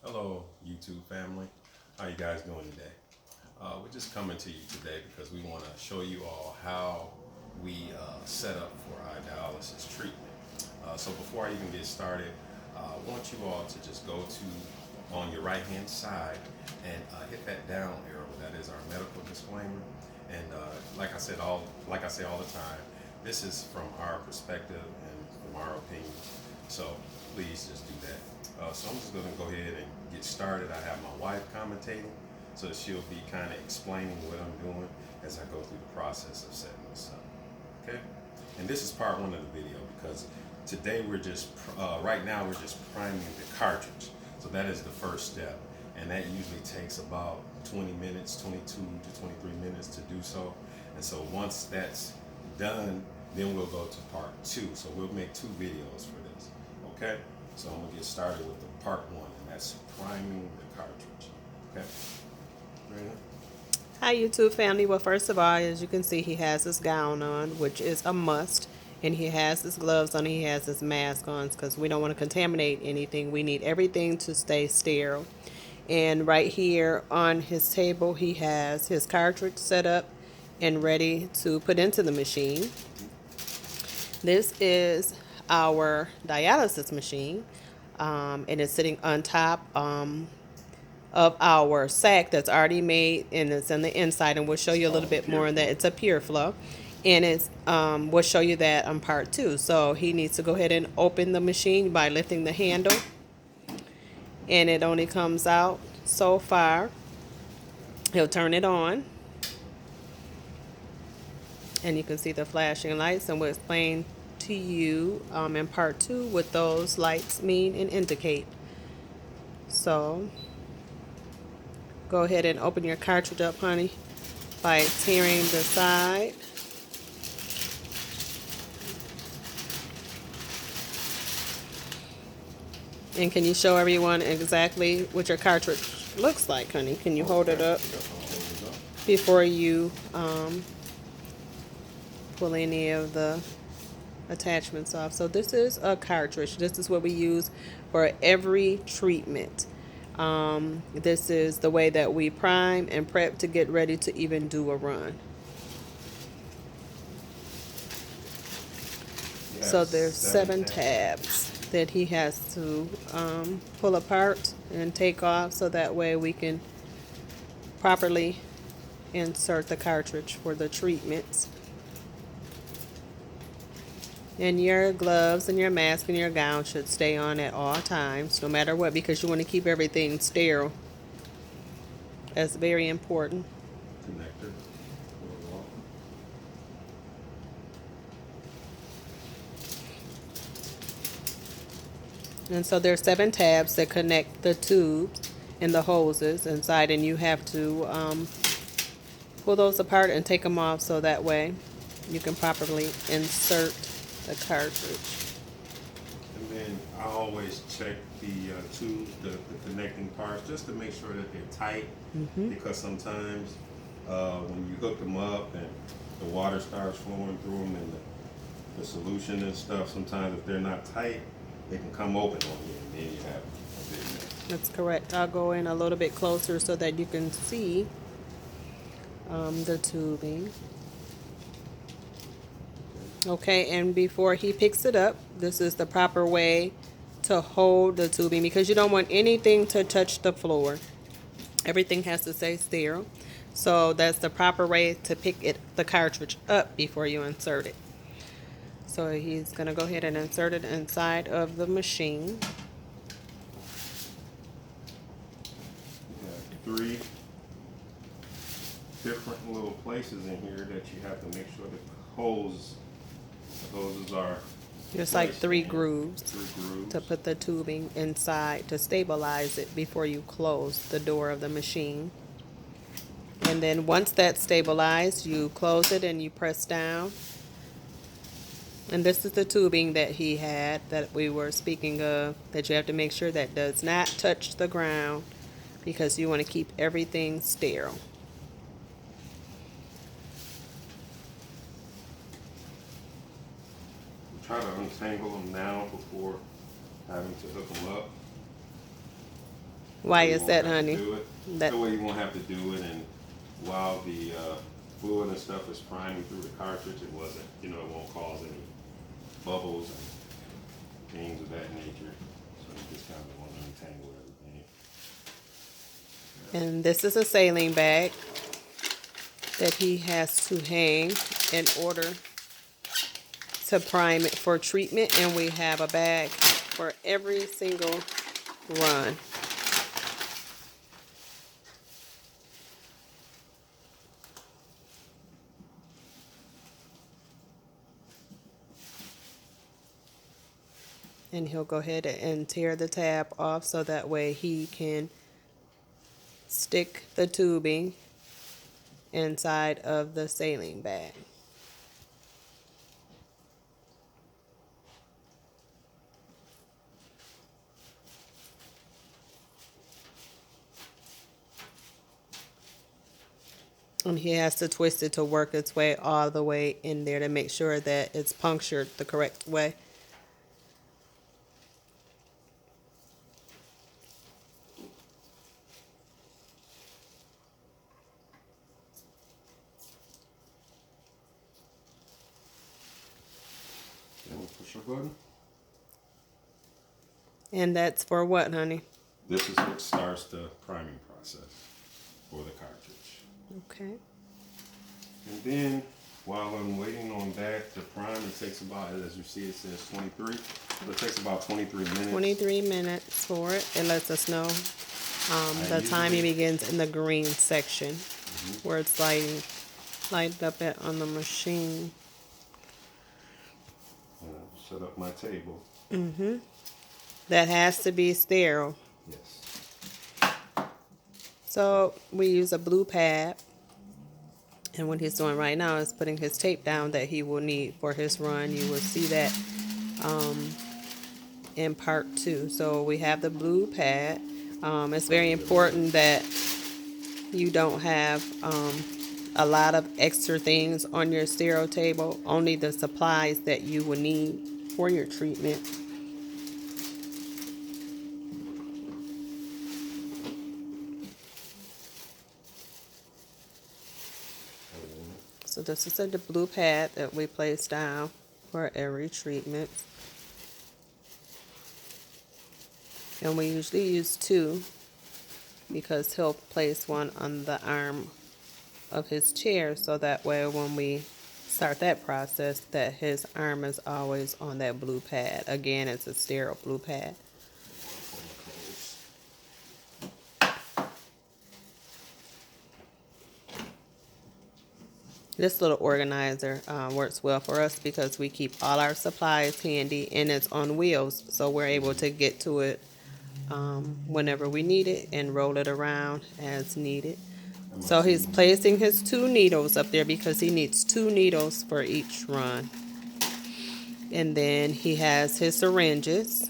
Hello, YouTube family. How you guys doing today? We're just coming to you today because we want to show you all how we set up for our dialysis treatment. So before I even get started, I want you all to just go to on your right hand side and hit that down arrow. That is our medical disclaimer. And like I say all the time, this is from our perspective and from our opinions. So please just do that. So I'm just going to go ahead and get started. I have my wife commentating, so she'll be kind of explaining what I'm doing as I go through the process of setting this up. Okay? And this is part one of the video because today right now we're just priming the cartridge. So that is the first step. And that usually takes about 20 minutes, 22 to 23 minutes to do so. And so once that's done, then we'll go to part two. So we'll make two videos for this. Okay? So I'm gonna get started with the part one, and that's priming the cartridge. Okay? Ready? Hi YouTube family. Well, first of all, as you can see, he has his gown on, which is a must, and he has his gloves on, he has his mask on because we don't want to contaminate anything. We need everything to stay sterile. And right here on his table, he has his cartridge set up and ready to put into the machine. This is our dialysis machine, and it's sitting on top of our sack that's already made, and it's on the inside, and we'll show you a little bit more on that. It's a pure flow, and it's we'll show you that on part two. So he needs to go ahead and open the machine by lifting the handle, and it only comes out so far. He'll turn it on, and you can see the flashing lights, and we'll explain to you in part two what those lights mean and indicate. So go ahead and open your cartridge up, honey, by tearing the side. And can you show everyone exactly what your cartridge looks like, honey? Can you hold it up before you pull any of the attachments off? So this is a cartridge. This is what we use for every treatment. This is the way that we prime and prep to get ready to even do a run. So there's 7 tabs that he has to pull apart and take off, so that way we can properly insert the cartridge for the treatments. And your gloves and your mask and your gown should stay on at all times, no matter what, because you want to keep everything sterile. That's very important. Connector. And so there's 7 tabs that connect the tubes and the hoses inside, and you have to pull those apart and take them off, so that way you can properly insert the cartridge. And then I always check the tubes, the connecting parts, just to make sure that they're tight. Because sometimes when you hook them up and the water starts flowing through them and the solution and stuff, sometimes if they're not tight, they can come open on you, and then you have a big mess. That's correct. I'll go in a little bit closer so that you can see the tubing. Okay, and before he picks it up, this is the proper way to hold the tubing, because you don't want anything to touch the floor. Everything has to stay sterile. So that's the proper way to pick the cartridge up before you insert it. So he's going to go ahead and insert it inside of the machine. You have 3 different little places in here that you have to make sure the hoses are Just like 3 grooves 3 grooves. to put the tubing inside to stabilize it before you close the door of the machine. And then once that's stabilized, you close it and you press down. And this is the tubing that he had that we were speaking of, that you have to make sure that does not touch the ground, because you want to keep everything sterile. Try to untangle them now before having to hook them up. Why you is won't that, have to honey? do it. That That way you won't have to do it, and while the fluid and stuff is priming through the cartridge, it won't cause any bubbles and things of that nature. So you just kind of want to untangle everything. and this is a saline bag that he has to hang in order to prime it for treatment, and we have a bag for every single run. And he'll go ahead and tear the tab off so that way he can stick the tubing inside of the saline bag. And he has to twist it to work its way all the way in there to make sure that it's punctured the correct way. Then we'll push our button. And that's for what, honey? This is what starts the priming process for the cartridge. Okay. And then, while I'm waiting on that to prime, it takes about, as you see, it says 23. So it takes about 23 minutes. 23 minutes for it. It lets us know the time he begins in the green section where it's lighted up on the machine. Set up my table. That has to be sterile. Yes. So we use a blue pad. And what he's doing right now is putting his tape down that he will need for his run. You will see that in part 2. So we have the blue pad. It's very important that you don't have a lot of extra things on your sterile table. Only the supplies that you will need for your treatment. So this is the blue pad that we place down for every treatment. And we usually use 2 because he'll place one on the arm of his chair so that way when we start that process that his arm is always on that blue pad. Again, it's a sterile blue pad. This little organizer works well for us because we keep all our supplies handy and it's on wheels, so we're able to get to it whenever we need it and roll it around as needed. So he's placing his 2 needles up there because he needs 2 needles for each run. And then he has his syringes,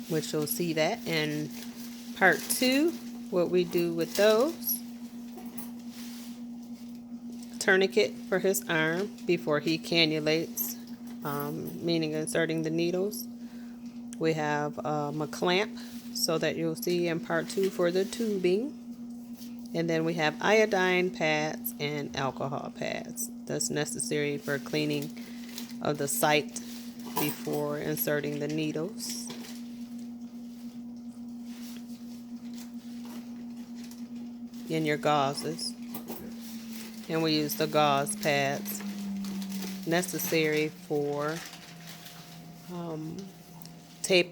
which you'll see that in part 2, what we do with those. Tourniquet for his arm before he cannulates, meaning inserting the needles. We have a clamp so that you'll see in part 2 for the tubing. And then we have iodine pads and alcohol pads. That's necessary for cleaning of the site before inserting the needles. In your gauzes. And we use the gauze pads necessary for taping